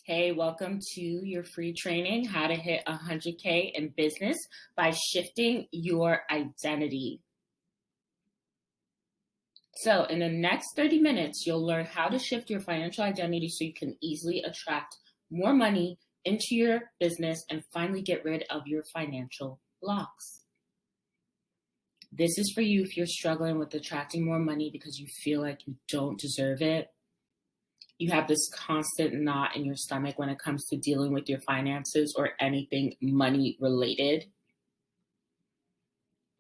Hey, welcome to your free training, How to Hit 100K in Business by Shifting Your Identity. So, in the next 30 minutes, you'll learn how to shift your financial identity so you can easily attract more money into your business and finally get rid of your financial blocks. This is for you if you're struggling with attracting more money because you feel like you don't deserve it. You have this constant knot in your stomach when it comes to dealing with your finances or anything money related.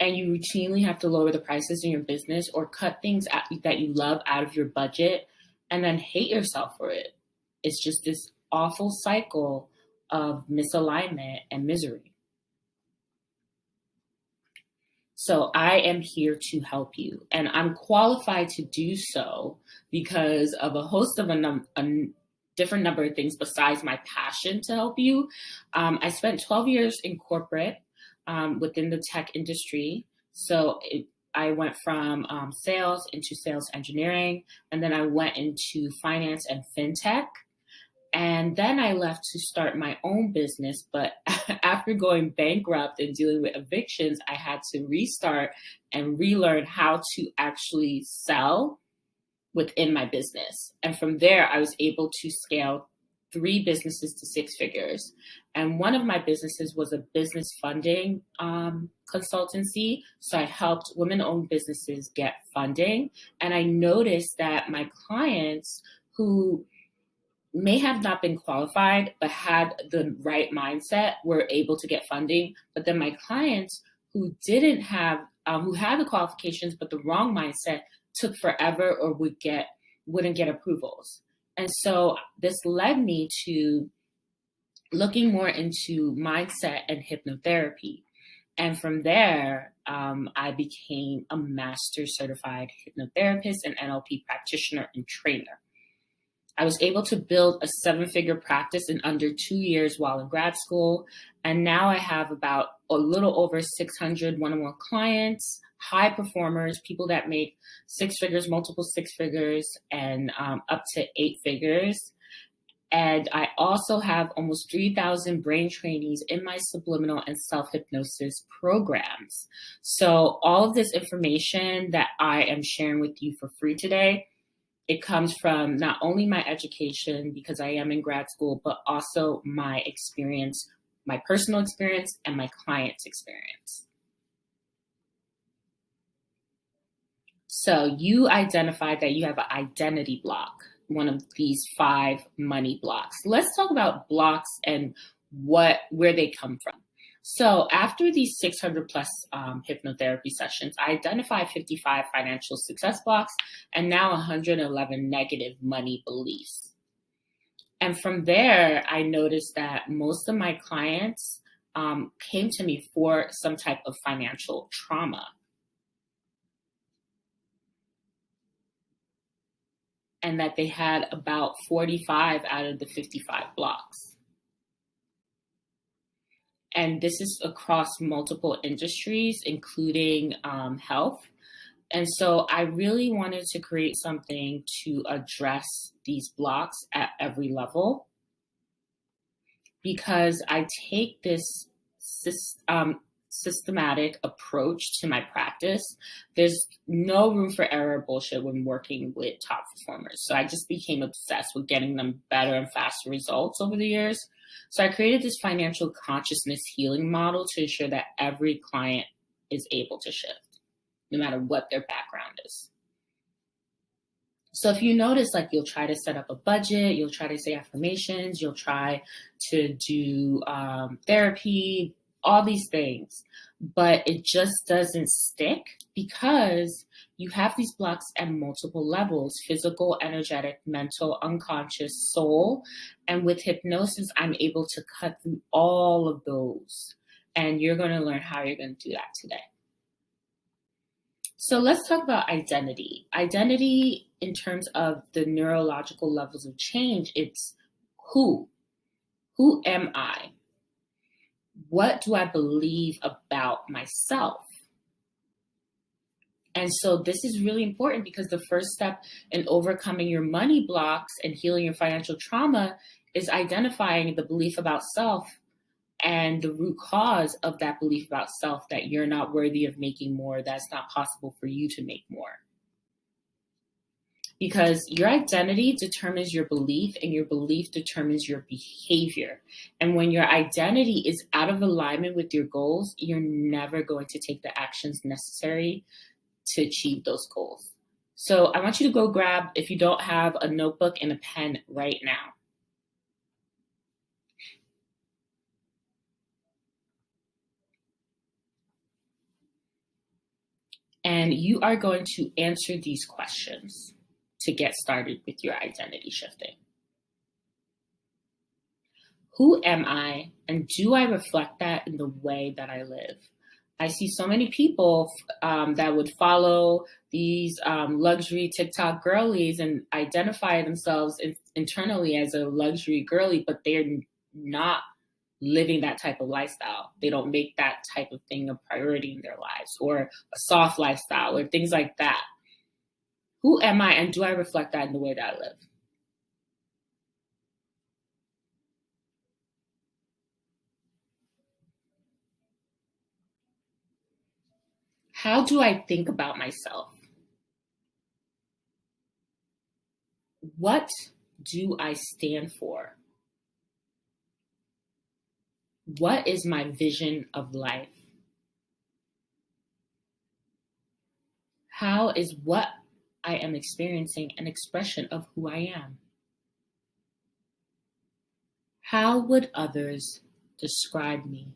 And you routinely have to lower the prices in your business or cut things that you love out of your budget and then hate yourself for it. It's just this awful cycle of misalignment and misery. So I am here to help you, and I'm qualified to do so because of a host of a different number of things besides my passion to help you. I spent 12 years in corporate within the tech industry. So I went from sales into sales engineering, and then I went into finance and fintech. And then I left to start my own business. But after going bankrupt and dealing with evictions, I had to restart and relearn how to actually sell within my business. And from there, I was able to scale 3 businesses to 6 figures. And one of my businesses was a business funding consultancy. So I helped women-owned businesses get funding. And I noticed that my clients who may have not been qualified, but had the right mindset, were able to get funding. But then my clients who didn't have, who had the qualifications, but the wrong mindset, took forever or wouldn't get approvals. And so this led me to looking more into mindset and hypnotherapy. And from there, I became a master certified hypnotherapist and NLP practitioner and trainer. I was able to build a 7-figure practice in under 2 years while in grad school. And now I have about a little over 600 one-on-one clients, high performers, people that make 6 figures, multiple 6 figures, and up to 8 figures. And I also have almost 3,000 brain trainees in my subliminal and self-hypnosis programs. So all of this information that I am sharing with you for free today, it comes from not only my education, because I am in grad school, but also my experience, my personal experience, and my client's experience. So you identified that you have an identity block, one of these 5 money blocks. Let's talk about blocks and where they come from. So after these 600 plus hypnotherapy sessions, I identified 55 financial success blocks and now 111 negative money beliefs. And from there, I noticed that most of my clients came to me for some type of financial trauma. And that they had about 45 out of the 55 blocks. And this is across multiple industries, including health. And so I really wanted to create something to address these blocks at every level, because I take this systematic approach to my practice. There's no room for error or bullshit when working with top performers. So I just became obsessed with getting them better and faster results over the years. So I created this financial consciousness healing model to ensure that every client is able to shift, no matter what their background is. So if you notice, like, you'll try to set up a budget, you'll try to say affirmations, you'll try to do therapy, all these things, but it just doesn't stick because you have these blocks at multiple levels: physical, energetic, mental, unconscious, soul. And with hypnosis, I'm able to cut through all of those. And you're going to learn how you're going to do that today. So let's talk about identity. Identity in terms of the neurological levels of change, it's who? Who am I? What do I believe about myself? And so this is really important because the first step in overcoming your money blocks and healing your financial trauma is identifying the belief about self and the root cause of that belief about self, that you're not worthy of making more, that's not possible for you to make more. Because your identity determines your belief, and your belief determines your behavior. And when your identity is out of alignment with your goals, you're never going to take the actions necessary to achieve those goals. So I want you to go grab, if you don't have a notebook and a pen right now. And you are going to answer these questions to get started with your identity shifting. Who am I, and do I reflect that in the way that I live? I see so many people that would follow these luxury TikTok girlies and identify themselves internally as a luxury girly, but they're not living that type of lifestyle. They don't make that type of thing a priority in their lives, or a soft lifestyle, or things like that. Who am I, and do I reflect that in the way that I live? How do I think about myself? What do I stand for? What is my vision of life? How is what I am experiencing an expression of who I am? How would others describe me?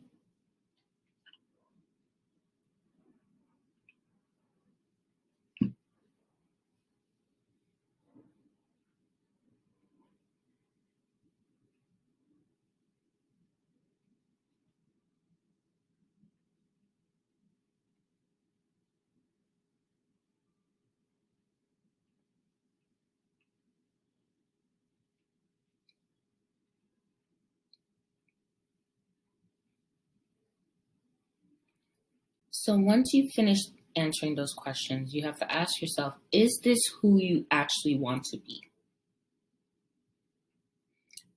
So once you finish answering those questions, you have to ask yourself, is this who you actually want to be?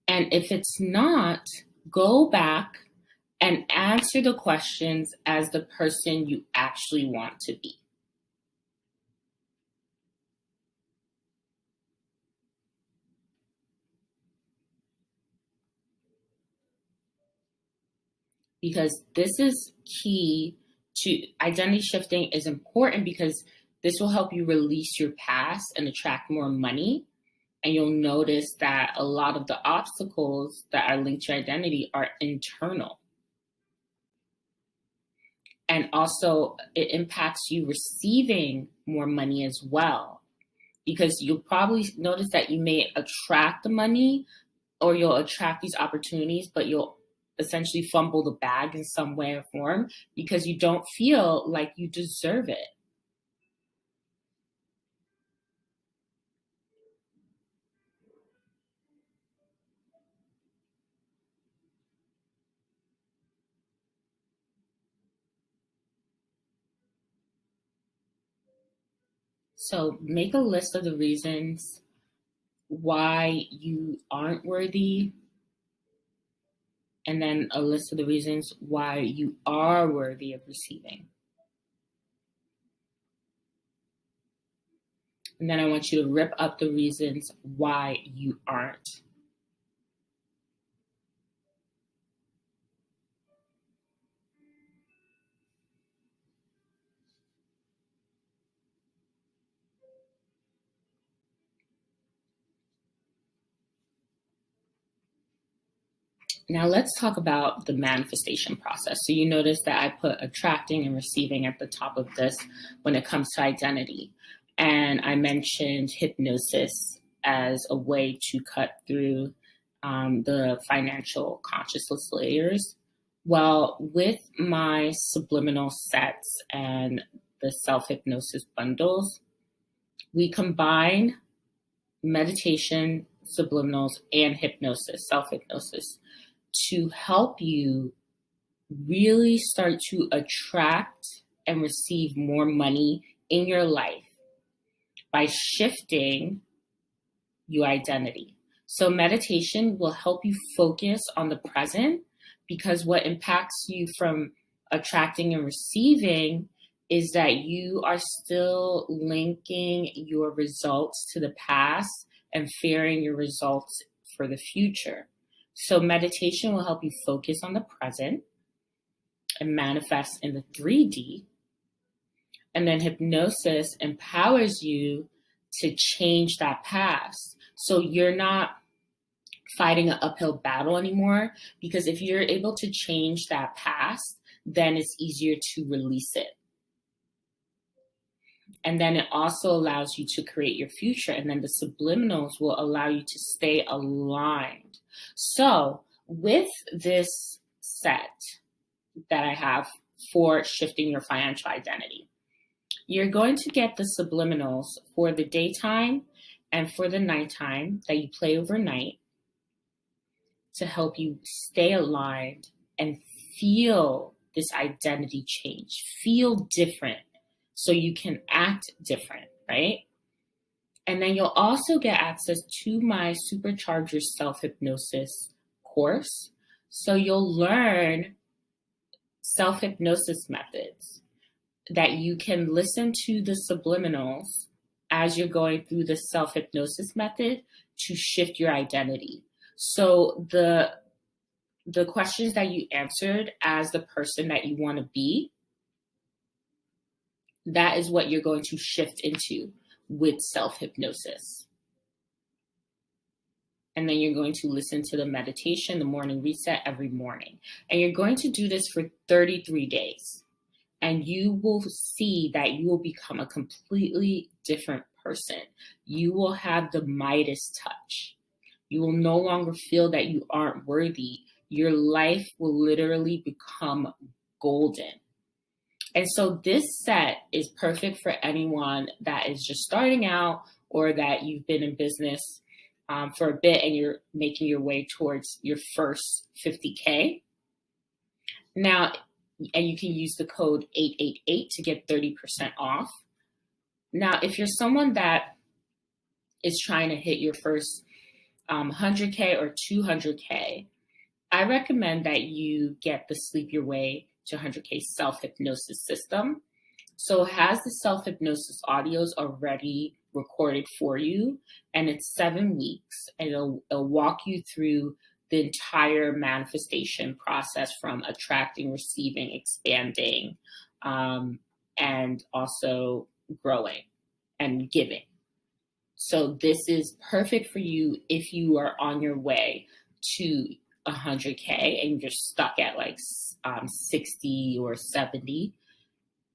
And if it's not, go back and answer the questions as the person you actually want to be. Because this is key to identity shifting, is important because this will help you release your past and attract more money. And you'll notice that a lot of the obstacles that are linked to your identity are internal. And also, it impacts you receiving more money as well. Because you'll probably notice that you may attract the money, or you'll attract these opportunities, but you'll essentially fumble the bag in some way or form because you don't feel like you deserve it. So make a list of the reasons why you aren't worthy, and then a list of the reasons why you are worthy of receiving. And then I want you to rip up the reasons why you aren't. Now let's talk about the manifestation process. So you notice that I put attracting and receiving at the top of this when it comes to identity. And I mentioned hypnosis as a way to cut through the financial consciousness layers. Well, with my subliminal sets and the self-hypnosis bundles, we combine meditation, subliminals, and hypnosis, self-hypnosis, to help you really start to attract and receive more money in your life by shifting your identity. So meditation will help you focus on the present, because what impacts you from attracting and receiving is that you are still linking your results to the past and fearing your results for the future. So meditation will help you focus on the present and manifest in the 3D. And then hypnosis empowers you to change that past. So you're not fighting an uphill battle anymore, because if you're able to change that past, then it's easier to release it. And then it also allows you to create your future. And then the subliminals will allow you to stay aligned. So with this set that I have for shifting your financial identity, you're going to get the subliminals for the daytime and for the nighttime that you play overnight to help you stay aligned and feel this identity change, feel different so you can act different, right? And then you'll also get access to my Supercharge Your Self-Hypnosis course. So you'll learn self-hypnosis methods that you can listen to the subliminals as you're going through the self-hypnosis method to shift your identity. So the questions that you answered as the person that you want to be, that is what you're going to shift into with self-hypnosis. And then you're going to listen to the meditation, the morning reset every morning. And you're going to do this for 33 days. And you will see that you will become a completely different person. You will have the Midas touch. You will no longer feel that you aren't worthy. Your life will literally become golden. And so this set is perfect for anyone that is just starting out, or that you've been in business for a bit and you're making your way towards your first 50K. Now, and you can use the code 888 to get 30% off. Now, if you're someone that is trying to hit your first 100K or 200K, I recommend that you get the Sleep Your Way to 100K self-hypnosis system. So it has the self-hypnosis audios already recorded for you, and it's 7 weeks, and it'll walk you through the entire manifestation process from attracting, receiving, expanding, and also growing and giving. So this is perfect for you if you are on your way to 100K and you're stuck at like 60 or 70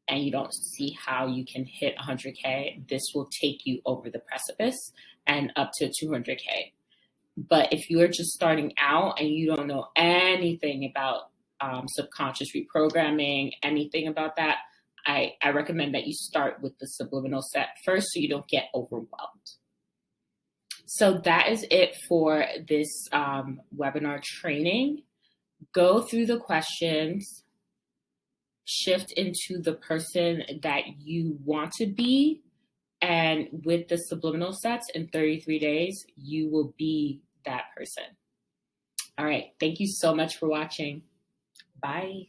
and you don't see how you can hit 100K. This will take you over the precipice and up to 200K. But if you're just starting out and you don't know anything about subconscious reprogramming, anything about that, I recommend that you start with the subliminal set first so you don't get overwhelmed. So that is it for this webinar training. Go through the questions, shift into the person that you want to be, and with the subliminal sets in 33 days, you will be that person. All right. Thank you so much for watching. Bye.